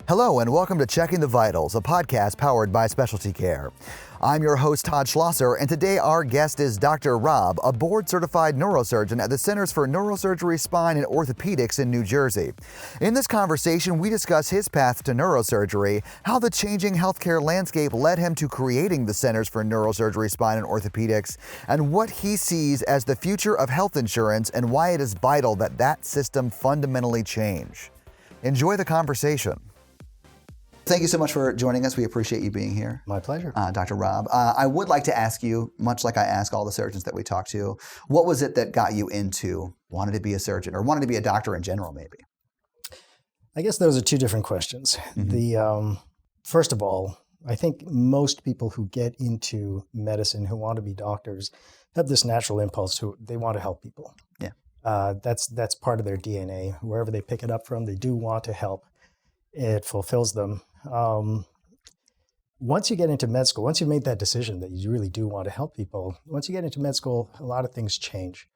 Hello and welcome to Checking the Vitals, a podcast powered by SpecialtyCare. I'm your host, Todd Schlosser, and today our guest is Dr. Raab, a board-certified neurosurgeon at the Centers for Neurosurgery, Spine, and Orthopedics in New Jersey. In this conversation, we discuss his path to neurosurgery, how the changing healthcare landscape led him to creating the Centers for Neurosurgery, Spine, and Orthopedics, and what he sees as the future of health insurance and why it is vital that that system fundamentally change. Enjoy the conversation. Thank you so much for joining us. We appreciate you being here. My pleasure. Dr. Raab. I would like to ask you, much like I ask all the surgeons that we talk to, what was it that got you into wanting to be a surgeon or wanting to be a doctor in general, maybe? I guess those are two different questions. Mm-hmm. First of all, I think most people who get into medicine who want to be doctors have this natural impulse to, they want to help people. Yeah. That's part of their DNA. Wherever they pick it up from, they do want to help. It fulfills them. Once you get into med school, once you've made that decision that you really do want to help people, once you get into med school, a lot of things change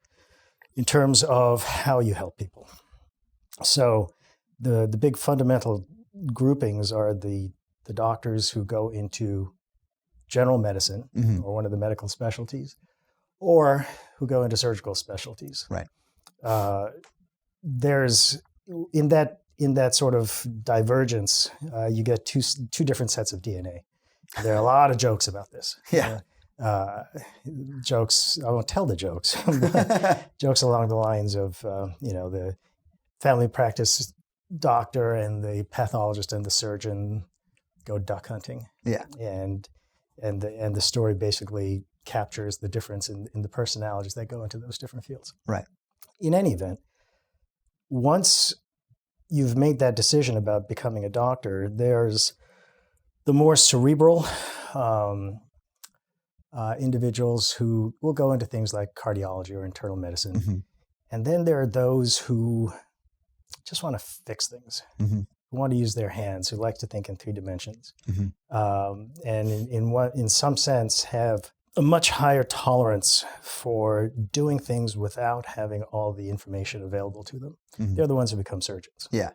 in terms of how you help people. So the big fundamental groupings are the doctors who go into general medicine or one of the medical specialties, or who go into surgical specialties. Right. There's in that sort of divergence, you get two different sets of DNA. There are a lot of jokes about this. Yeah. Jokes, I won't tell the jokes, but jokes along the lines of, the family practice doctor and the pathologist and the surgeon go duck hunting. Yeah. And the story basically captures the difference in the personalities that go into those different fields. Right. In any event, once you've made that decision about becoming a doctor, there's the more cerebral individuals who will go into things like cardiology or internal medicine. Mm-hmm. And then there are those who just want to fix things, who want to use their hands, who like to think in three dimensions. And in some sense have a much higher tolerance for doing things without having all the information available to them. They're the ones who become surgeons. Yeah.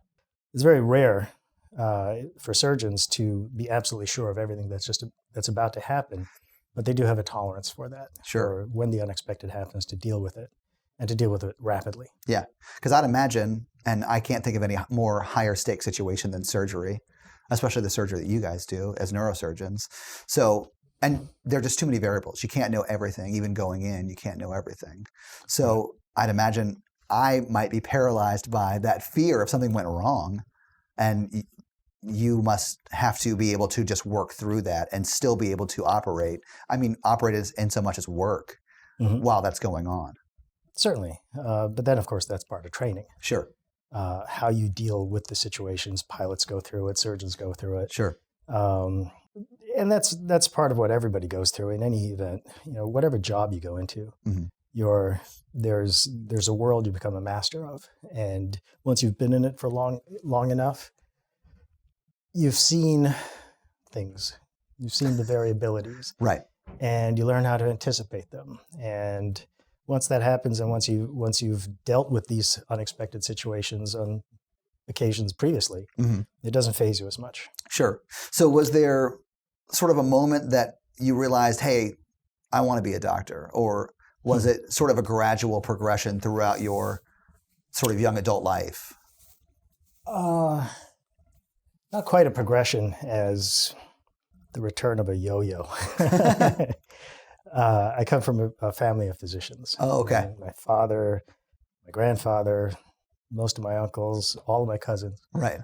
It's very rare for surgeons to be absolutely sure of everything that's about to happen, but they do have a tolerance for that. Sure. For when the unexpected happens, to deal with it and to deal with it rapidly. Yeah. Because I'd imagine, and I can't think of any more higher stake situation than surgery, especially the surgery that you guys do as neurosurgeons. So, and there are just too many variables. You can't know everything. Even going in, you can't know everything. So I'd imagine I might be paralyzed by that fear if something went wrong, and you must have to be able to just work through that and still be able to operate. I mean, operate in so much as work while that's going on. Certainly. But then, of course, that's part of training. Sure. How you deal with the situations. Pilots go through it. Surgeons go through it. Sure. And that's part of what everybody goes through in any event. Whatever job you go into, there's a world you become a master of, and once you've been in it for long enough, you've seen things, you've seen the variabilities, right? And you learn how to anticipate them. And once that happens, and once you've dealt with these unexpected situations on occasions previously, it doesn't faze you as much. Sure. So was there sort of a moment that you realized, hey, I want to be a doctor? Or was it sort of a gradual progression throughout your sort of young adult life? Not quite a progression as the return of a yo-yo. I come from a family of physicians. Oh, okay. My father, my grandfather, most of my uncles, all of my cousins. Right.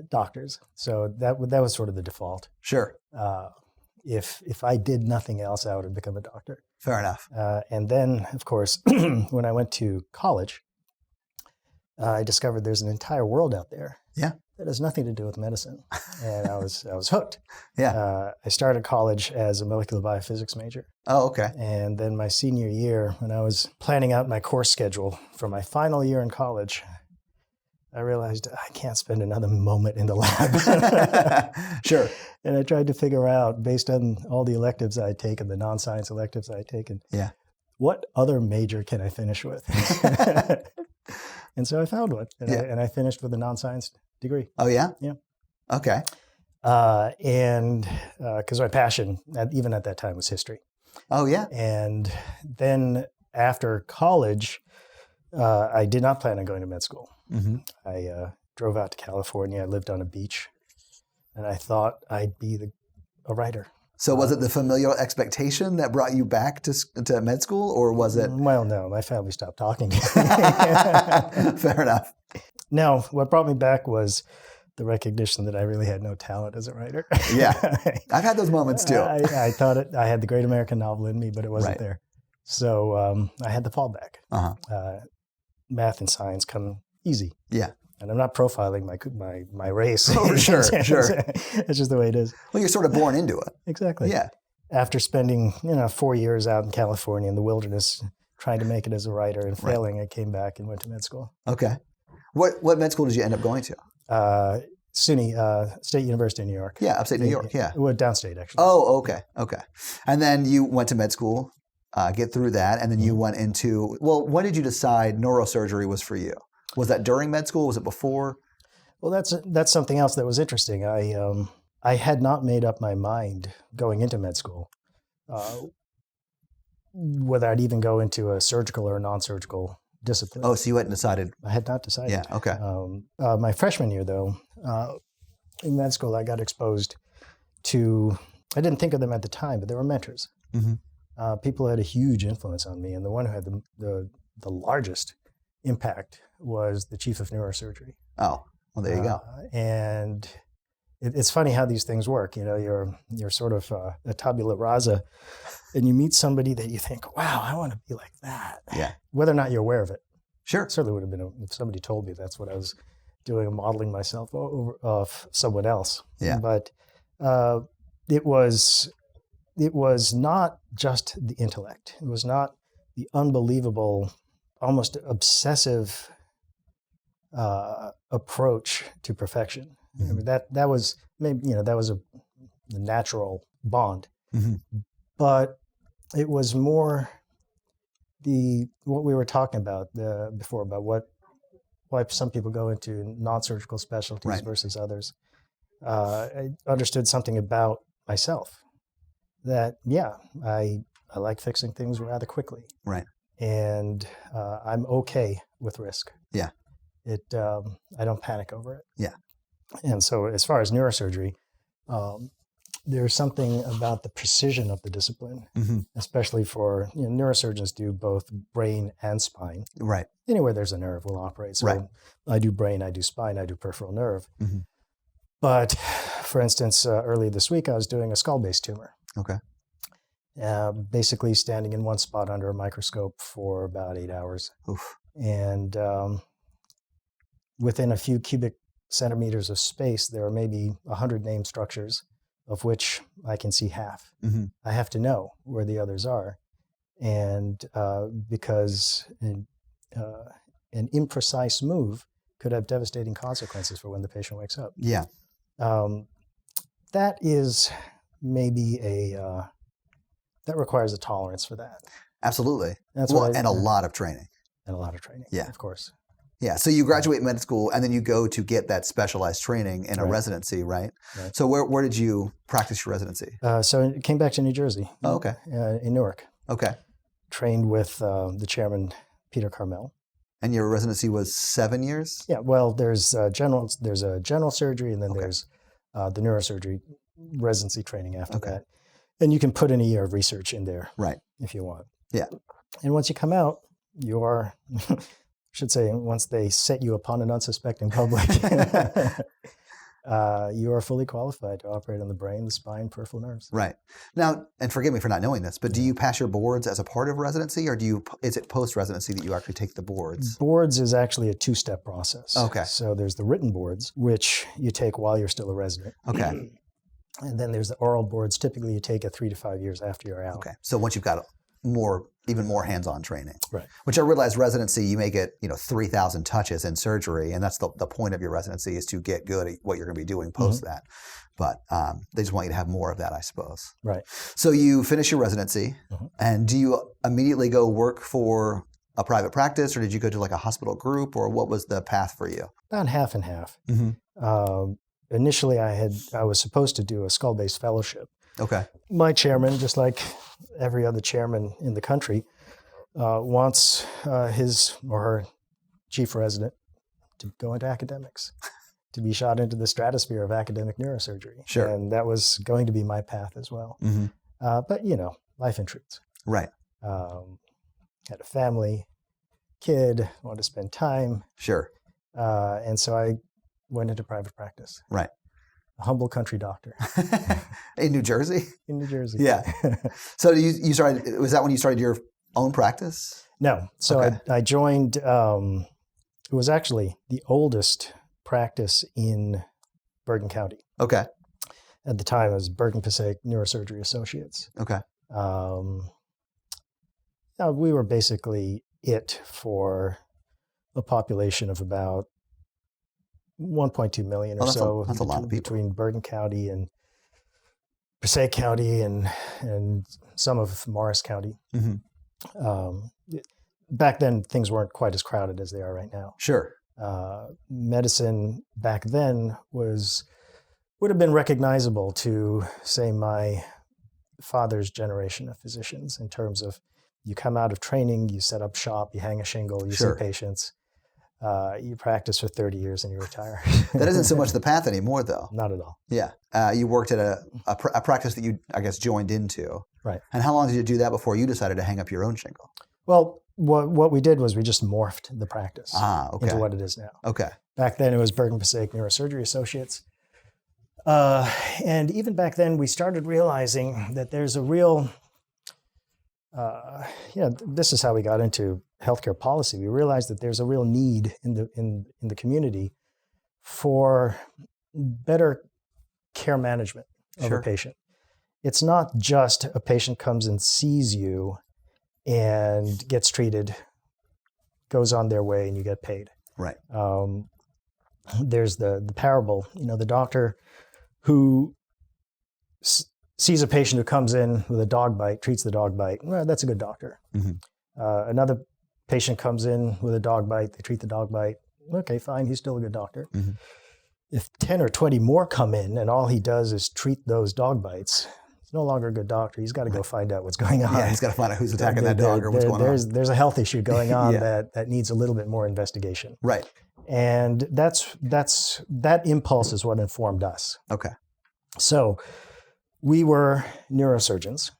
Doctors. So that was sort of the default. Sure. If I did nothing else, I would have become a doctor. Fair enough. And then, of course, when I went to college, I discovered there's an entire world out there. Yeah. That has nothing to do with medicine, and I was hooked. Yeah. I started college as a molecular biophysics major. Oh, okay. And then my senior year, when I was planning out my course schedule for my final year in college, I realized I can't spend another moment in the lab. Sure. And I tried to figure out, based on all the electives I had taken, the non-science electives I had taken, what other major can I finish with? And so I found one, and I finished with a non-science degree. Oh, yeah? Yeah. Okay. And because my passion, even at that time, was history. Oh, yeah? And then after college, I did not plan on going to med school. Mm-hmm. I drove out to California. I lived on a beach, and I thought I'd be a writer. So was it the familial expectation that brought you back to med school, or was it? Well, no, my family stopped talking. Fair enough. No, what brought me back was the recognition that I really had no talent as a writer. Yeah, I've had those moments too. I thought I had the great American novel in me, but it wasn't there. So I had the fallback. Math and science come easy. Yeah. And I'm not profiling my race. Oh, sure. It's just the way it is. Well, you're sort of born into it. Exactly. Yeah. After spending 4 years out in California in the wilderness trying to make it as a writer and failing, I came back and went to med school. Okay. What med school did you end up going to? SUNY, State University of New York. Yeah, upstate New York. Yeah. Well, downstate actually. Oh, okay. Okay. And then you went to med school, get through that, and then you went into, well, when did you decide neurosurgery was for you? Was that during med school? Was it before? Well, that's something else that was interesting. I had not made up my mind going into med school whether I'd even go into a surgical or a non-surgical discipline. Oh, so you hadn't decided? I had not decided. Yeah, okay. My freshman year, though, in med school, I got exposed to, I didn't think of them at the time, but they were mentors. Mm-hmm. People who had a huge influence on me, and the one who had the largest impact was the chief of neurosurgery. Oh, well, there you go. And it's funny how these things work. You're sort of a tabula rasa, and you meet somebody that you think, wow, I want to be like that. Yeah. Whether or not you're aware of it. Sure. It certainly would have been if somebody told me that's what I was doing, modeling myself off someone else. Yeah. But it was not just the intellect. It was not the unbelievable, almost obsessive approach to perfection. Mm-hmm. I mean, that was maybe that was a natural bond, mm-hmm. but it was more what we were talking about before about why some people go into non-surgical specialties versus others. I understood something about myself that I like fixing things rather quickly, right, and I'm okay with risk. Yeah. I don't panic over it. Yeah. And so as far as neurosurgery, there's something about the precision of the discipline, mm-hmm. especially for neurosurgeons do both brain and spine. Right. Anywhere there's a nerve will operate. So I do brain, I do spine, I do peripheral nerve. Mm-hmm. But for instance, early this week, I was doing a skull-based tumor. Okay. Basically standing in one spot under a microscope for about 8 hours. Oof. And within a few cubic centimeters of space, there are maybe 100 named structures, of which I can see half. Mm-hmm. I have to know where the others are. And because an imprecise move could have devastating consequences for when the patient wakes up. Yeah. That is maybe that requires a tolerance for that. Absolutely. That's and a lot of training. And a lot of training, yeah, of course. Yeah, so you graduate med school, and then you go to get that specialized training in a residency, right? So where did you practice your residency? So I came back to New Jersey. Oh, okay. In Newark. Okay. Trained with the chairman, Peter Carmel. And your residency was 7 years? Yeah, well, there's a general surgery, and then there's the neurosurgery residency training after that. And you can put in a year of research in there, right, if you want. Yeah. And once you come out, you are... should say, once they set you upon an unsuspecting public, you are fully qualified to operate on the brain, the spine, peripheral nerves. Right. Now, and forgive me for not knowing this, but do you pass your boards as a part of residency, or is it post-residency that you actually take the boards? Boards is actually a two-step process. Okay. So there's the written boards, which you take while you're still a resident. Okay. And then there's the oral boards. Typically, you take it 3 to 5 years after you're out. Okay. So once you've got even more hands-on training. Right. Which I realize residency, you may get 3,000 touches in surgery, and that's the point of your residency is to get good at what you're going to be doing post that. But they just want you to have more of that, I suppose. Right. So you finish your residency, and do you immediately go work for a private practice, or did you go to like a hospital group, or what was the path for you? About half and half. Initially, I was supposed to do a skull-based fellowship. Okay. My chairman, just like every other chairman in the country, wants his or her chief resident to go into academics, to be shot into the stratosphere of academic neurosurgery. Sure. And that was going to be my path as well. But, life intrudes. Right. Had a family, kid, wanted to spend time. Sure. And so I went into private practice. Right. A humble country doctor. In New Jersey? In New Jersey. Yeah. So you started, was that when you started your own practice? No. So Okay. I joined, it was actually the oldest practice in Bergen County. Okay. At the time, it was Bergen Passaic Neurosurgery Associates. Okay. We were basically it for a population of about 1.2 million or so. That's a lot of people. Between Bergen County and Passaic County and some of Morris County. Back then, things weren't quite as crowded as they are right now. Sure. Medicine back then would have been recognizable to, say, my father's generation of physicians in terms of you come out of training, you set up shop, you hang a shingle, you Sure. see patients, you practice for 30 years and you retire. That isn't so much the path anymore, though. Not at all. Yeah. You worked at a practice that you, I guess, joined into. Right. And how long did you do that before you decided to hang up your own shingle? Well, what we did was we just morphed the practice Okay. into what it is now. Okay. Back then, it was Bergen Passaic Neurosurgery Associates. And even back then, we started realizing that there's a real, this is how we got into healthcare policy. We realized that there's a real need in the community for better care management of Sure. a patient. It's not just a patient comes and sees you and gets treated, goes on their way, and you get paid. Right. There's the parable, the doctor who sees a patient who comes in with a dog bite, treats the dog bite. Well, that's a good doctor. Another patient comes in with a dog bite, they treat the dog bite. Okay, fine, he's still a good doctor. If 10 or 20 more come in and all he does is treat those dog bites, he's no longer a good doctor. He's got to go find out what's going on. Yeah, he's got to find out who's attacking that dog or what's going on. There's a health issue going on Yeah. that needs a little bit more investigation. Right. And that impulse is what informed us. Okay. So we were neurosurgeons,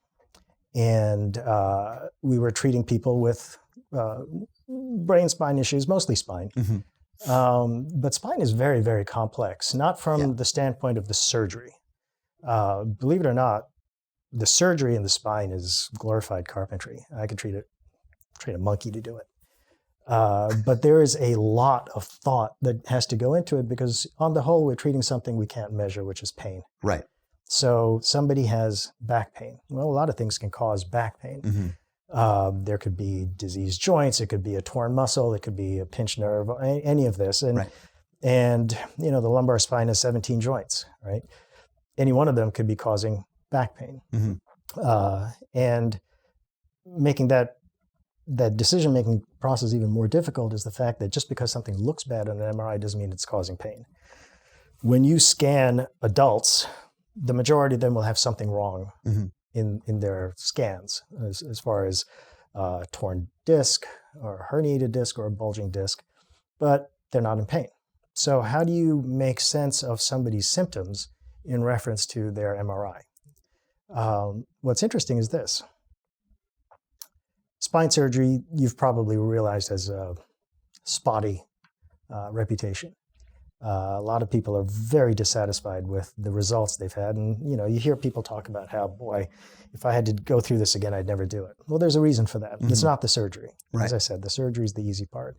and we were treating people with brain spine issues, mostly spine. But spine is very, very complex, not from the standpoint of the surgery. Believe it or not, the surgery in the spine is glorified carpentry. I could train a monkey to do it. But there is a lot of thought that has to go into it because on the whole, we're treating something we can't measure, which is pain. Right. So somebody has back pain. Well, a lot of things can cause back pain. There could be diseased joints. It could be a torn muscle. It could be a pinched nerve, any of this. And the lumbar spine has 17 joints, right? Any one of them could be causing back pain. And making that decision-making process even more difficult is the fact that just because something looks bad on an MRI doesn't mean it's causing pain. When you scan adults, the majority of them will have something wrong in their scans as far as torn disc or herniated disc or a bulging disc, but they're not in pain. So how do you make sense of somebody's symptoms in reference to their MRI? What's interesting is this. Spine surgery, you've probably realized, has a spotty reputation. A lot of people are very dissatisfied with the results they've had. And, you hear people talk about how, boy, if I had to go through this again, I'd never do it. Well, there's a reason for that. It's not the surgery. Right. As I said, the surgery is the easy part.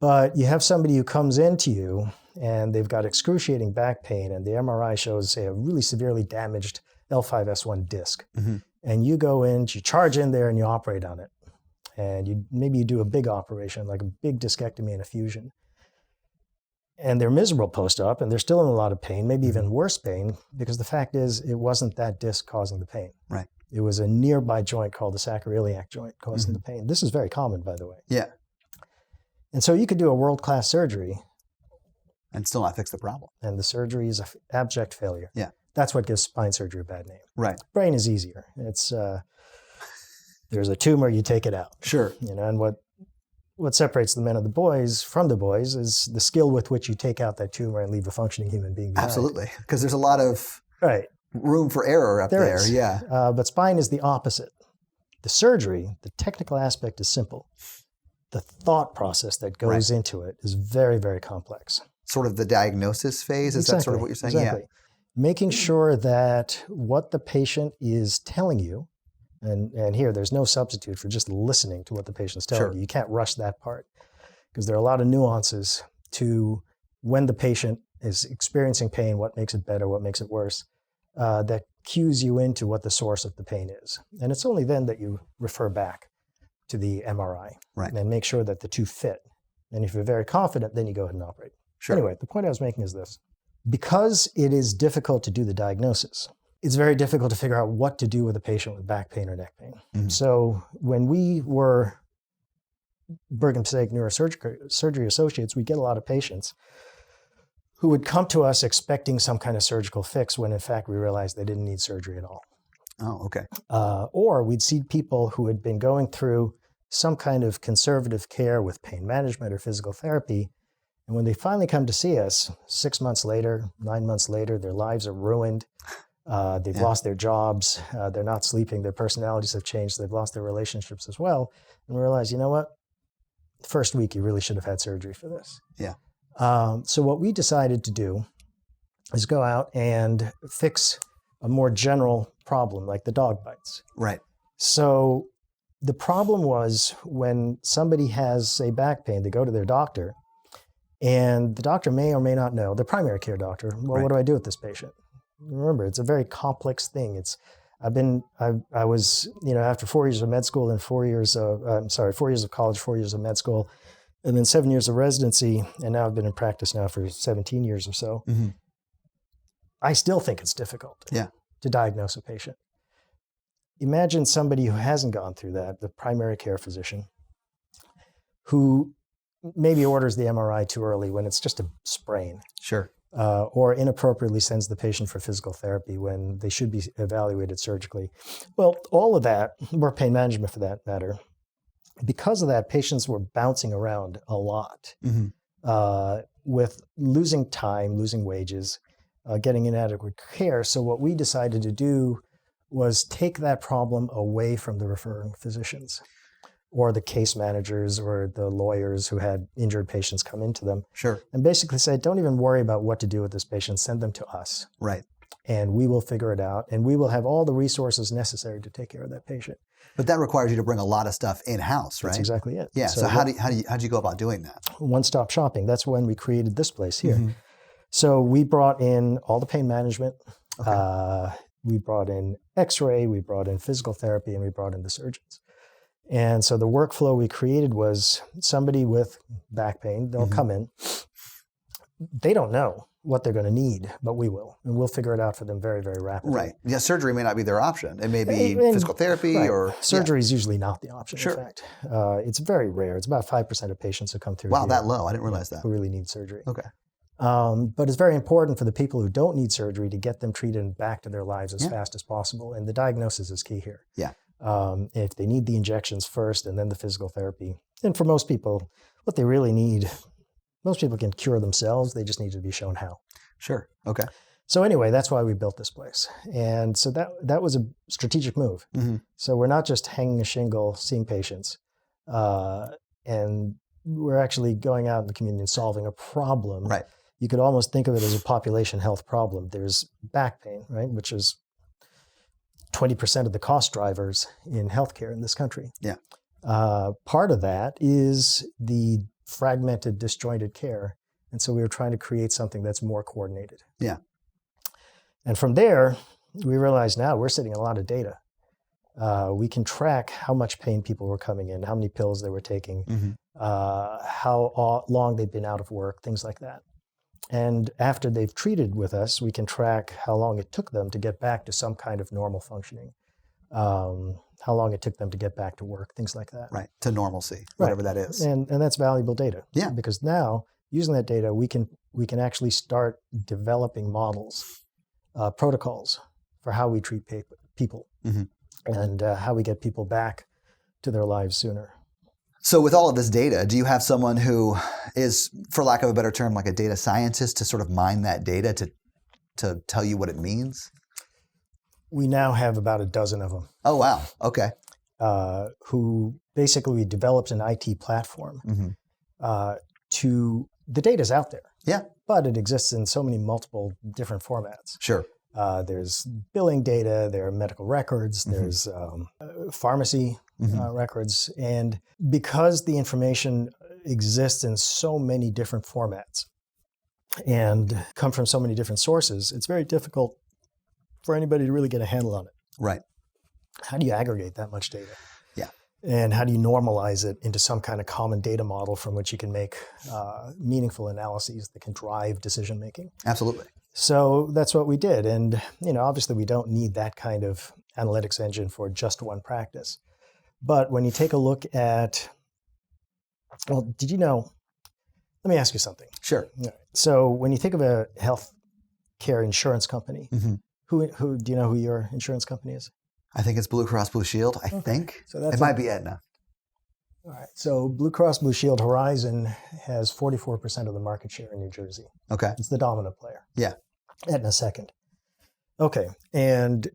But you have somebody who comes into you and they've got excruciating back pain and the MRI shows, say, a really severely damaged L5-S1 disc. and you go in, you charge in there and you operate on it. And maybe you do a big operation, like a big discectomy and a fusion. And they're miserable post-op, and they're still in a lot of pain, maybe even worse pain, because the fact is it wasn't that disc causing the pain. Right. It was a nearby joint called the sacroiliac joint causing the pain. This is very common, by the way. Yeah. And so you could do a world-class surgery. And still not fix the problem. And the surgery is an abject failure. Yeah. That's what gives spine surgery a bad name. Right. Brain is easier. It's there's a tumor, you take it out. Sure. And what separates the men and the boys from the boys is the skill with which you take out that tumor and leave a functioning human being behind. Absolutely. Because there's a lot of room for error up there. Is. Yeah. But spine is the opposite. The surgery, the technical aspect is simple. The thought process that goes into it is very, very complex. Sort of the diagnosis phase? Is that sort of what you're saying? Exactly. Yeah. Making sure that what the patient is telling you, and here there's no substitute for just listening to what the patient's telling you. You can't rush that part because there are a lot of nuances to when the patient is experiencing pain, what makes it better, what makes it worse, that cues you into what the source of the pain is. And it's only then that you refer back to the MRI and make sure that the two fit. And if you're very confident, then you go ahead and operate. Sure. Anyway, the point I was making is this. Because it is difficult to do the diagnosis, it's very difficult to figure out what to do with a patient with back pain or neck pain. Mm-hmm. So when we were Brigham Passaic Neurosurgery Associates, we get a lot of patients who would come to us expecting some kind of surgical fix when in fact we realized they didn't need surgery at all. Oh, okay. Or we'd see people who had been going through some kind of conservative care with pain management or physical therapy. And when they finally come to see us, 6 months later, 9 months later, their lives are ruined. They've lost their jobs. They're not sleeping. Their personalities have changed. They've lost their relationships as well. And we realize, you know what? The first week, you really should have had surgery for this. Yeah. So what we decided to do is go out and fix a more general problem, like the dog bites. Right. So the problem was when somebody has, say, back pain, they go to their doctor, and the doctor may or may not know, the primary care doctor, well, what do I do with this patient? Remember, it's a very complex thing. I was, after 4 years of med school and 4 years of college, 4 years of med school, and then 7 years of residency, and now I've been in practice now for 17 years or so. Mm-hmm. I still think it's difficult to diagnose a patient. Imagine somebody who hasn't gone through that, the primary care physician, who maybe orders the MRI too early when it's just a sprain. Sure. Or inappropriately sends the patient for physical therapy when they should be evaluated surgically. Well, all of that, or pain management for that matter, because of that, patients were bouncing around a lot with losing time, losing wages, getting inadequate care. So what we decided to do was take that problem away from the referring physicians or the case managers or the lawyers who had injured patients come into them. Sure. And basically say, don't even worry about what to do with this patient. Send them to us. Right. And we will figure it out. And we will have all the resources necessary to take care of that patient. But that requires you to bring a lot of stuff in-house, right? That's exactly it. Yeah. So how'd you go about doing that? One-stop shopping. That's when we created this place here. Mm-hmm. So we brought in all the pain management. Okay. We brought in X-ray, we brought in physical therapy, and we brought in the surgeons. And so the workflow we created was somebody with back pain, they'll come in. They don't know what they're going to need, but we will. And we'll figure it out for them very, very rapidly. Right. Yeah, surgery may not be their option. It may be physical therapy or... Surgery is usually not the option, in fact. It's very rare. It's about 5% of patients who come through Wow, that low. I didn't realize that. Who really need surgery. Okay. But it's very important for the people who don't need surgery to get them treated and back to their lives as fast as possible. And the diagnosis is key here. Yeah. If they need the injections first and then the physical therapy. And for most people, what they really need, most people can cure themselves. They just need to be shown how. Sure. Okay. So anyway, that's why we built this place. And so that was a strategic move. Mm-hmm. So we're not just hanging a shingle, seeing patients, and we're actually going out in the community and solving a problem. Right. You could almost think of it as a population health problem. There's back pain, right, which is 20% of the cost drivers in healthcare in this country. Yeah. Part of that is the fragmented, disjointed care. And so we were trying to create something that's more coordinated. Yeah. And from there, we realized now we're sitting on a lot of data. We can track how much pain people were coming in, how many pills they were taking, how long they've been out of work, things like that. And after they've treated with us, we can track how long it took them to get back to some kind of normal functioning, how long it took them to get back to work, things like that. Right, to normalcy, whatever that is. And that's valuable data. Yeah. Because now, using that data, we can actually start developing models, protocols for how we treat people and how we get people back to their lives sooner. So with all of this data, do you have someone who is, for lack of a better term, like a data scientist to sort of mine that data to tell you what it means? We now have about a dozen of them. Oh, wow. Okay. Who basically developed an IT platform the data's out there. Yeah. But it exists in so many multiple different formats. Sure. There's billing data, there are medical records, there's pharmacy records. And because the information exists in so many different formats and come from so many different sources, it's very difficult for anybody to really get a handle on it. Right. How do you aggregate that much data? Yeah. And how do you normalize it into some kind of common data model from which you can make meaningful analyses that can drive decision making? Absolutely. So that's what we did. And, obviously we don't need that kind of analytics engine for just one practice. But when you take a look at, did you know, let me ask you something. Sure. So when you think of a healthcare insurance company, who do you know who your insurance company is? I think it's Blue Cross Blue Shield, I think. So it might be Aetna. All right. So Blue Cross Blue Shield Horizon has 44% of the market share in New Jersey. Okay. It's the dominant player. Yeah. Aetna second. Okay. And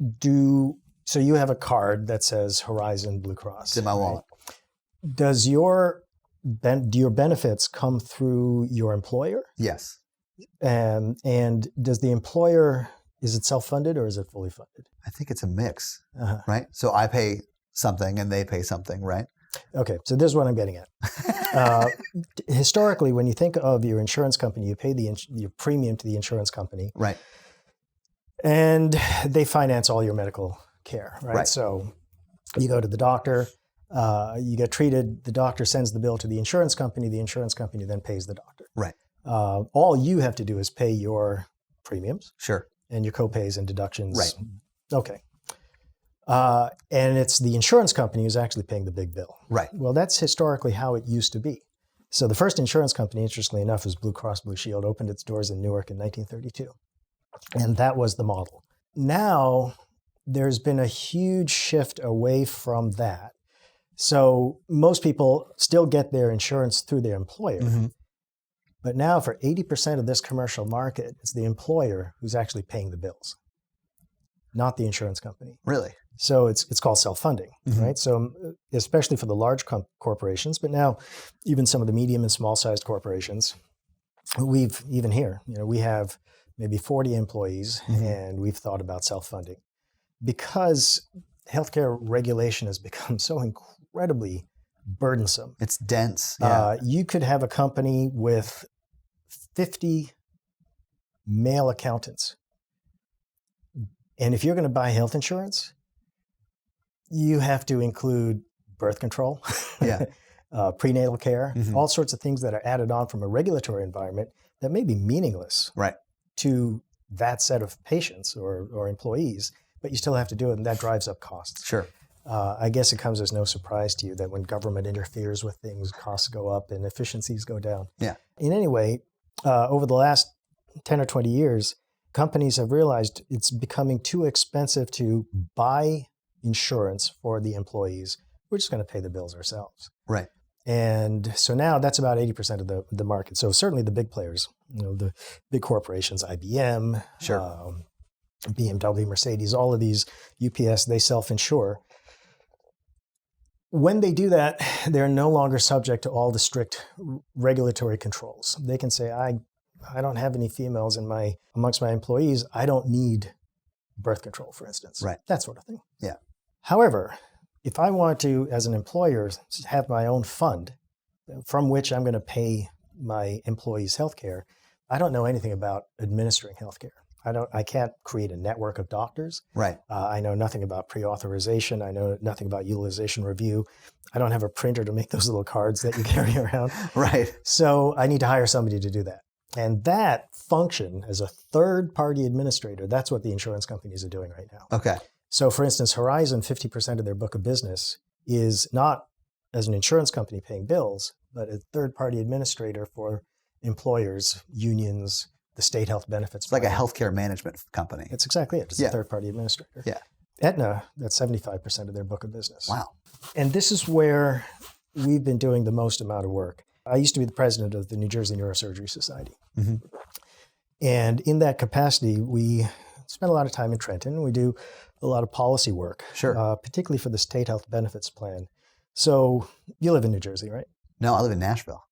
so you have a card that says Horizon Blue Cross. It's in my wallet. Do your benefits come through your employer? Yes. And does the employer, is it self-funded or is it fully funded? I think it's a mix, right? So I pay something and they pay something, right? Okay, so this is what I'm getting at. Historically, when you think of your insurance company, you pay your premium to the insurance company. Right. And they finance all your medical care, right? So you go to the doctor, you get treated, the doctor sends the bill to the insurance company then pays the doctor. Right. All you have to do is pay your premiums. Sure. And your copays and deductions. Right. Okay. And it's the insurance company who's actually paying the big bill. Right. Well, that's historically how it used to be. So the first insurance company, interestingly enough, was Blue Cross Blue Shield, opened its doors in Newark in 1932. And that was the model. Now, there's been a huge shift away from that. So most people still get their insurance through their employer. But now for 80% of this commercial market, it's the employer who's actually paying the bills, not the insurance company. Really? So it's called self-funding, right? So especially for the large corporations, but now even some of the medium and small-sized corporations, we have maybe 40 employees and we've thought about self-funding because healthcare regulation has become so incredibly burdensome. It's dense. Yeah. You could have a company with 50 male accountants. And if you're going to buy health insurance, you have to include birth control, prenatal care, all sorts of things that are added on from a regulatory environment that may be meaningless to that set of patients or employees, but you still have to do it, and that drives up costs. Sure. I guess it comes as no surprise to you that when government interferes with things, costs go up and efficiencies go down. Yeah. In any way, over the last 10 or 20 years, companies have realized it's becoming too expensive to buy insurance for the employees. We're just going to pay the bills ourselves. Right. And so now that's about 80% of the market. So certainly the big players, the big corporations, IBM, BMW, Mercedes, all of these, UPS, they self-insure. When they do that, they're no longer subject to all the strict regulatory controls. They can say, I don't have any females amongst my employees. I don't need birth control, for instance. Right. That sort of thing. Yeah. However, if I want to, as an employer, have my own fund from which I'm going to pay my employees' health care, I don't know anything about administering health care. I can't create a network of doctors. Right. I know nothing about pre-authorization. I know nothing about utilization review. I don't have a printer to make those little cards that you carry around. Right. So I need to hire somebody to do that. And that function as a third-party administrator, that's what the insurance companies are doing right now. Okay. So for instance, Horizon, 50% of their book of business is not as an insurance company paying bills, but a third-party administrator for employers, unions, the state health benefits. It's like a healthcare management company. That's exactly it. It's a third-party administrator. Yeah. Aetna, that's 75% of their book of business. Wow. And this is where we've been doing the most amount of work. I used to be the president of the New Jersey Neurosurgery Society. Mm-hmm. And in that capacity, we spend a lot of time in Trenton. We do a lot of policy work, particularly for the state health benefits plan. So you live in New Jersey, right? No, I live in Nashville.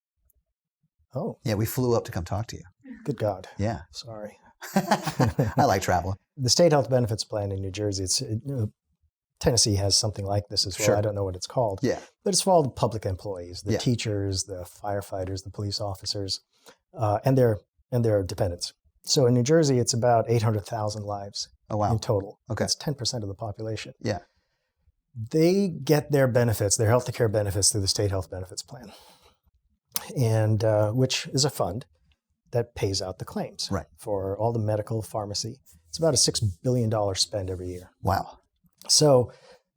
Oh. Yeah, we flew up to come talk to you. Good God. Yeah. Sorry. I like traveling. The state health benefits plan in New Jersey, Tennessee has something like this as well. I don't know what it's called. Yeah. But it's for all the public employees, the teachers, the firefighters, the police officers, and their dependents. So in New Jersey, it's about 800,000 lives in total. Okay. That's 10% of the population. Yeah. They get their benefits, their health care benefits through the state health benefits plan, and which is a fund that pays out the claims for all the medical, pharmacy. It's about a $6 billion spend every year. Wow. So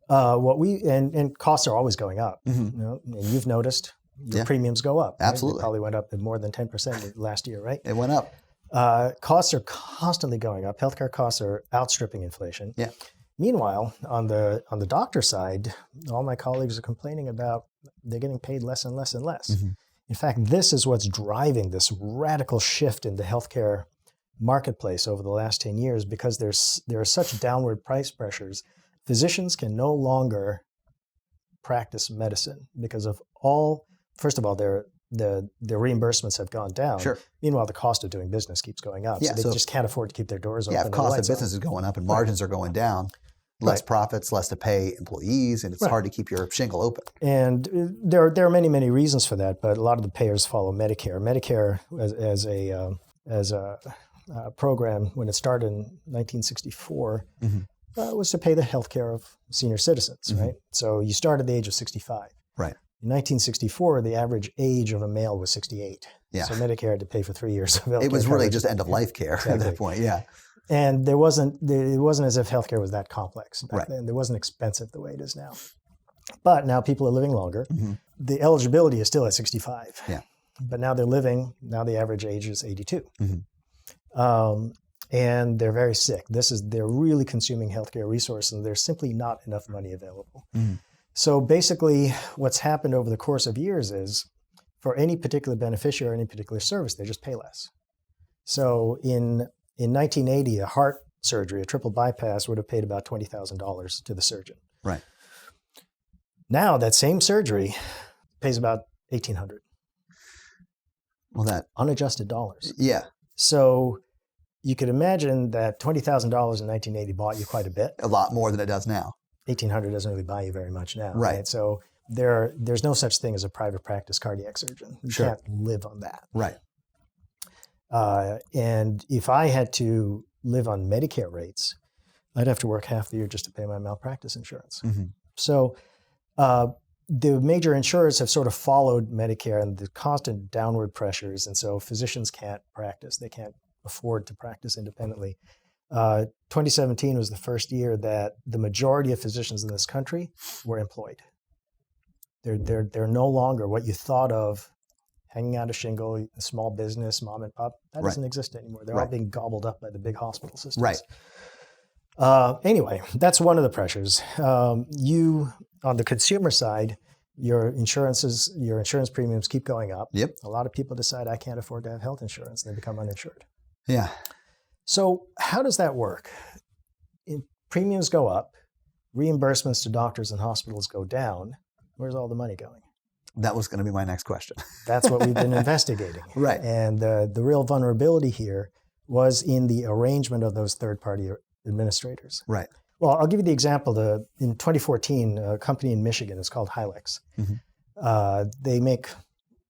and costs are always going up. Mm-hmm. You know, and you've noticed the premiums go up. Absolutely. Right? They probably went up more than 10% last year, right? It went up. Costs are constantly going up. Healthcare costs are outstripping inflation. Yeah. Meanwhile, on the doctor side, all my colleagues are complaining about they're getting paid less and less and less. Mm-hmm. In fact, this is what's driving this radical shift in the healthcare marketplace over the last 10 years because there are such downward price pressures. Physicians can no longer practice medicine because of first of all, their reimbursements have gone down. Sure. Meanwhile, the cost of doing business keeps going up. Yeah, so they just can't afford to keep their doors open. Yeah, if cost of business is going up and margins are going down, less profits, less to pay employees, and it's hard to keep your shingle open. And there are many, many reasons for that, but a lot of the payers follow Medicare. Medicare as a program, when it started in 1964, was to pay the health care of senior citizens, right? So you start at the age of 65. Right. In 1964, the average age of a male was 68. Yeah. So Medicare had to pay for 3 years of health care. It was really just end of life care at that point, And it wasn't as if healthcare was that complex back then. It wasn't expensive the way it is now. But now people are living longer. Mm-hmm. The eligibility is still at 65. Yeah. But now the average age is 82. Mm-hmm. And they're very sick. They're really consuming healthcare resources, and there's simply not enough money available. Mm-hmm. So basically what's happened over the course of years is for any particular beneficiary or any particular service, they just pay less. So in 1980, a heart surgery, a triple bypass, would have paid about $20,000 to the surgeon. Right. Now that same surgery pays about $1,800. Well, that unadjusted dollars. Yeah. So you could imagine that $20,000 in 1980 bought you quite a bit. A lot more than it does now. $1,800 doesn't really buy you very much now. Right. So there's no such thing as a private practice cardiac surgeon. You can't live on that. Right. And if I had to live on Medicare rates, I'd have to work half the year just to pay my malpractice insurance. Mm-hmm. So the major insurers have sort of followed Medicare and the constant downward pressures. And so physicians can't practice. They can't afford to practice independently. 2017 was the first year that the majority of physicians in this country were employed. They're no longer what you thought of hanging out a shingle, a small business, mom and pop. That doesn't exist anymore. They're all being gobbled up by the big hospital systems. Right. Anyway, that's one of the pressures. You, on the consumer side, your insurance premiums keep going up. Yep. A lot of people decide I can't afford to have health insurance, and they become uninsured. Yeah. So how does that work? Premiums go up, reimbursements to doctors and hospitals go down. Where's all the money going? That was going to be my next question. That's what we've been investigating. Right. And the real vulnerability here was in the arrangement of those third-party administrators. Right. Well, I'll give you the example. In 2014, a company in Michigan, it's called Hilux. Mm-hmm. They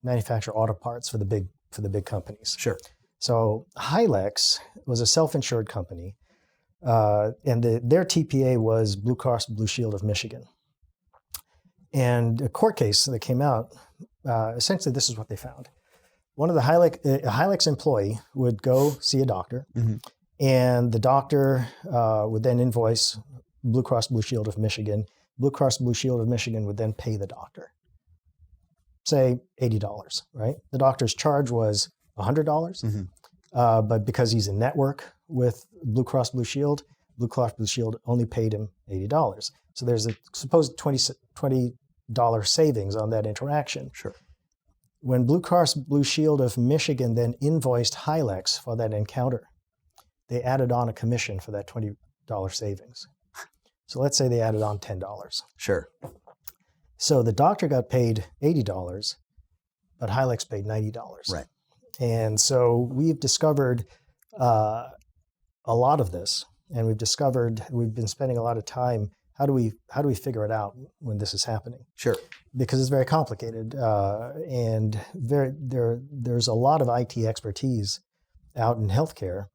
manufacture auto parts for the big companies. Sure. So Hylex was a self-insured company, and their TPA was Blue Cross Blue Shield of Michigan. And a court case that came out, essentially this is what they found. One of the Hylex employee would go see a doctor, and the doctor would then invoice Blue Cross Blue Shield of Michigan. Blue Cross Blue Shield of Michigan would then pay the doctor, say $80, right? The doctor's charge was $100, but because he's in network with Blue Cross Blue Shield only paid him $80. So there's a supposed $20 savings on that interaction. Sure. When Blue Cross Blue Shield of Michigan then invoiced Hylex for that encounter, they added on a commission for that $20 savings. So let's say they added on $10. Sure. So the doctor got paid $80, but Hylex paid $90. Right. And so we've discovered a lot of this, and we've been spending a lot of time. How do we figure it out when this is happening? Sure. Because it's very complicated, and there's a lot of IT expertise out in healthcare.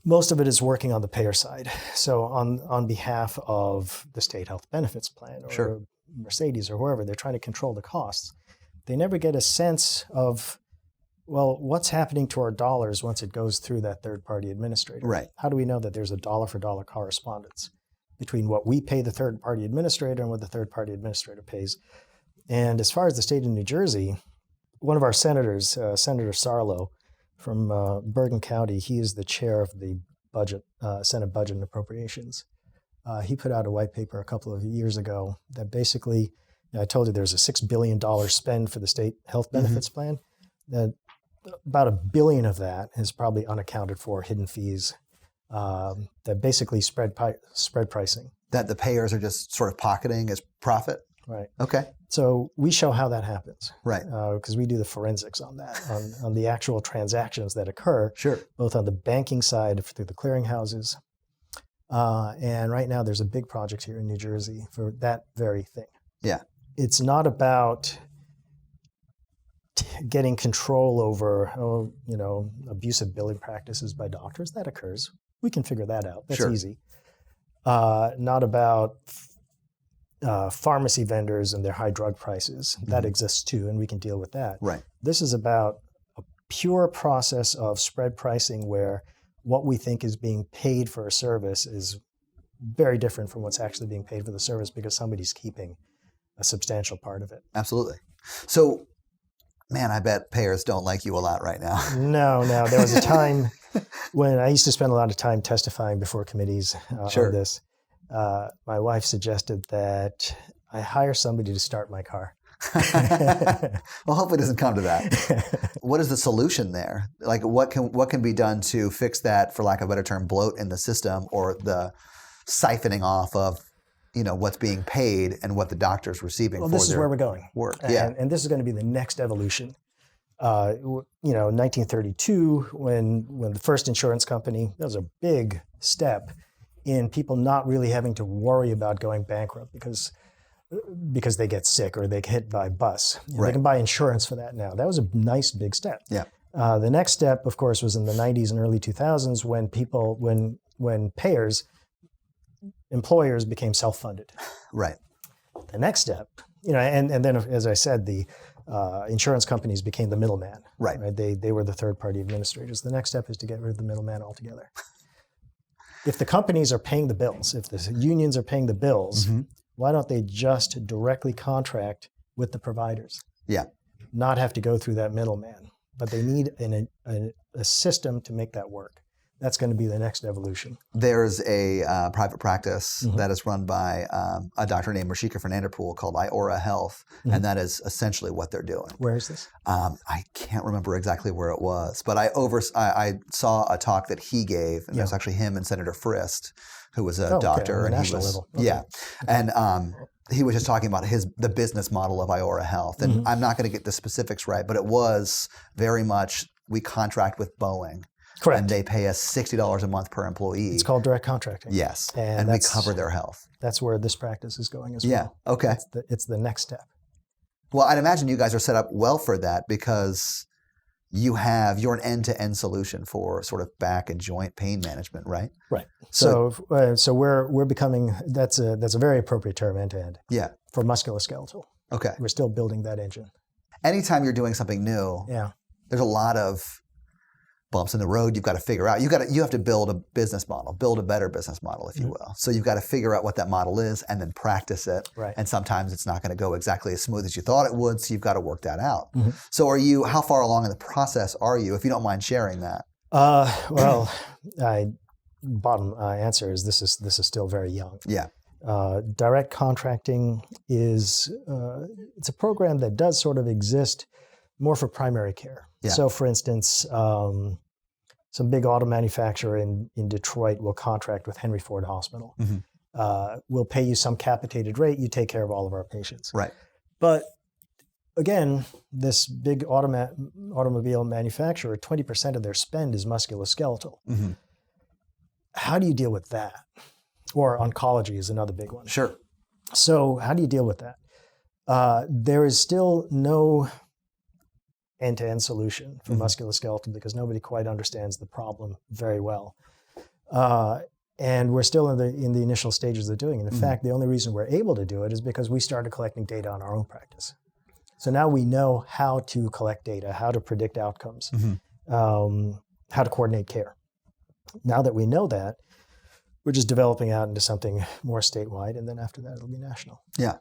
Most of it is working on the payer side. So on behalf of the state health benefits plan or Mercedes or whoever, they're trying to control the costs. They never get a sense of, well, what's happening to our dollars once it goes through that third-party administrator? Right. How do we know that there's a dollar-for-dollar correspondence between what we pay the third-party administrator and what the third-party administrator pays? And as far as the state of New Jersey, one of our senators, Senator Sarlo from Bergen County, he is the chair of the Senate Budget and Appropriations. He put out a white paper a couple of years ago that basically, I told you there's a $6 billion spend for the state health benefits plan. That about $1 billion of that is probably unaccounted for, hidden fees, that basically spread pricing. That the payers are just sort of pocketing as profit? Right. Okay. So we show how that happens. Right. Because we do the forensics on that, on the actual transactions that occur. Sure. Both on the banking side through the clearinghouses. And right now there's a big project here in New Jersey for that very thing. Yeah. It's not about getting control over, abusive billing practices by doctors. That occurs. We can figure that out. That's easy. Not about pharmacy vendors and their high drug prices. That exists too, and we can deal with that. Right. This is about a pure process of spread pricing where what we think is being paid for a service is very different from what's actually being paid for the service because somebody's keeping a substantial part of it. Absolutely. So, man, I bet payers don't like you a lot right now. No. There was a time when I used to spend a lot of time testifying before committees on this. My wife suggested that I hire somebody to start my car. Well, hopefully it doesn't come to that. What is the solution there? Like, what can be done to fix that, for lack of a better term, bloat in the system, or the siphoning off of, what's being paid and what the doctor's receiving for their work? Well, this is where we're going. And this is going to be the next evolution. 1932, when the first insurance company, that was a big step in people not really having to worry about going bankrupt because they get sick or they get hit by a bus. They can buy insurance for that now. That was a nice big step. Yeah. The next step, of course, was in the 90s and early 2000s when employers became self-funded. Right. The next step, and then, as I said, the insurance companies became the middleman. Right. They were the third-party administrators. The next step is to get rid of the middleman altogether. If the companies are paying the bills, if the unions are paying the bills, why don't they just directly contract with the providers? Yeah. Not have to go through that middleman. But they need a system to make that work. That's going to be the next evolution. There's a private practice that is run by a doctor named Rashika Fernanderpool called Iora Health, and that is essentially what they're doing. Where is this? I can't remember exactly where it was, but I saw a talk that he gave, and it was actually him and Senator Frist, who was a doctor, and he was level. and he was just talking about the business model of Iora Health, and I'm not going to get the specifics right, but it was very much we contract with Boeing. Correct. And they pay us $60 a month per employee. It's called direct contracting. Yes. And we cover their health. That's where this practice is going as well. Yeah. Okay. It's the next step. Well, I'd imagine you guys are set up well for that because you're an end-to-end solution for sort of back and joint pain management, right? Right. So we're becoming, that's a very appropriate term, end-to-end. Yeah. For musculoskeletal. Okay. We're still building that engine. Anytime you're doing something new, there's a lot of bumps in the road you've got to figure out. You have to build a business model, build a better business model, if you will. So you've got to figure out what that model is and then practice it. Right. And sometimes it's not going to go exactly as smooth as you thought it would, so you've got to work that out. Mm-hmm. So how far along in the process are you, if you don't mind sharing that? Bottom answer is this is still very young. Yeah. Direct contracting is it's a program that does sort of exist more for primary care. Yeah. So, for instance, some big auto manufacturer in Detroit will contract with Henry Ford Hospital. Mm-hmm. We'll pay you some capitated rate. You take care of all of our patients. Right. But again, this big automobile manufacturer, 20% of their spend is musculoskeletal. Mm-hmm. How do you deal with that? Or oncology is another big one. Sure. So how do you deal with that? There is still no end-to-end solution for musculoskeletal because nobody quite understands the problem very well. And we're still in the initial stages of doing it. In fact, the only reason we're able to do it is because we started collecting data on our own practice. So now we know how to collect data, how to predict outcomes, how to coordinate care. Now that we know that, we're just developing out into something more statewide, and then after that, it'll be national. Yeah,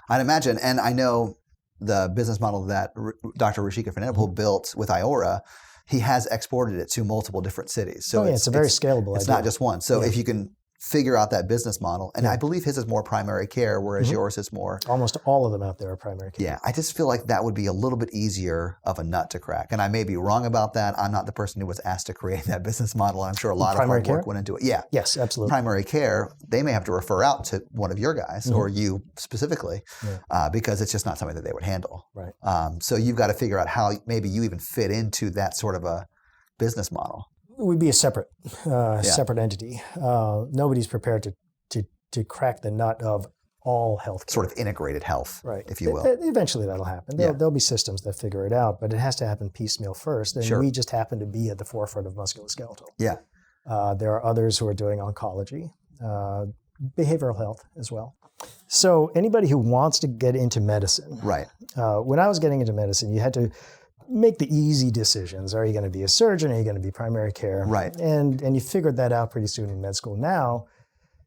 I'd imagine. And I know the business model that Dr. Ruchika Fernandopoulos built with IORA, he has exported it to multiple different cities. So it's a very scalable It's idea. not just one. So if you can figure out that business model, and I believe his is more primary care, whereas yours is more... Almost all of them out there are primary care. Yeah, I just feel like that would be a little bit easier of a nut to crack. And I may be wrong about that. I'm not the person who was asked to create that business model. I'm sure a lot of hard work went into it. Yeah. Yes, absolutely. Primary care, they may have to refer out to one of your guys or you specifically because it's just not something that they would handle. Right. So you've got to figure out how maybe you even fit into that sort of a business model. It would be a separate entity. Nobody's prepared to crack the nut of all healthcare. Sort of integrated health, right? If you will. Eventually that'll happen. There'll be systems that figure it out, but it has to happen piecemeal first. And we just happen to be at the forefront of musculoskeletal. Yeah. There are others who are doing oncology, behavioral health as well. So anybody who wants to get into medicine. Right. When I was getting into medicine, you had to make the easy decisions. Are you going to be a surgeon? Are you going to be primary care? Right. And you figured that out pretty soon in med school. Now,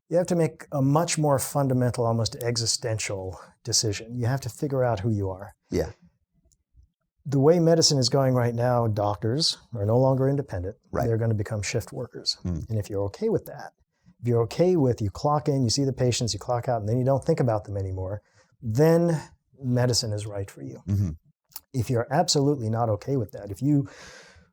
you have to make a much more fundamental, almost existential decision. You have to figure out who you are. Yeah. The way medicine is going right now, doctors are no longer independent. Right. They're going to become shift workers. And if you're okay with that, if you're okay with you clock in, you see the patients, you clock out, and then you don't think about them anymore, then medicine is right for you. If you're absolutely not okay with that, if you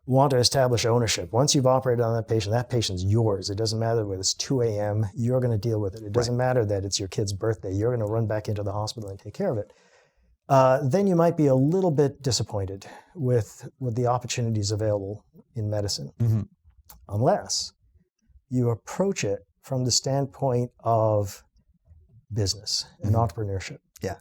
want to establish ownership, once you've operated on that patient's yours. It doesn't matter whether it's 2 a.m., you're going to deal with it. It doesn't matter that it's your kid's birthday, you're going to run back into the hospital and take care of it. Then you might be a little bit disappointed with the opportunities available in medicine, unless you approach it from the standpoint of business and entrepreneurship. Yeah.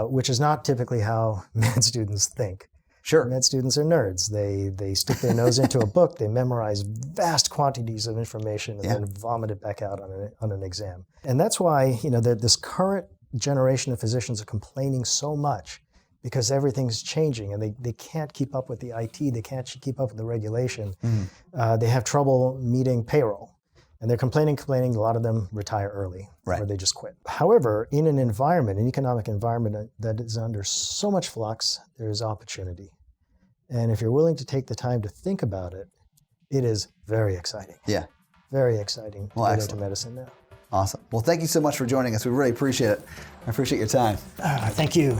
Which is not typically how med students think. Sure. Med students are nerds. They stick their nose into a book, they memorize vast quantities of information, and then vomit it back out on an exam. And that's why, this current generation of physicians are complaining so much because everything's changing and they can't keep up with the IT, they can't keep up with the regulation. They have trouble meeting payroll. And they're complaining. A lot of them retire early, or they just quit. However, in an economic environment that is under so much flux, there is opportunity. And if you're willing to take the time to think about it, it is very exciting. Yeah. Very exciting to get into medicine now. Awesome. Well, thank you so much for joining us. We really appreciate it. I appreciate your time. Thank you.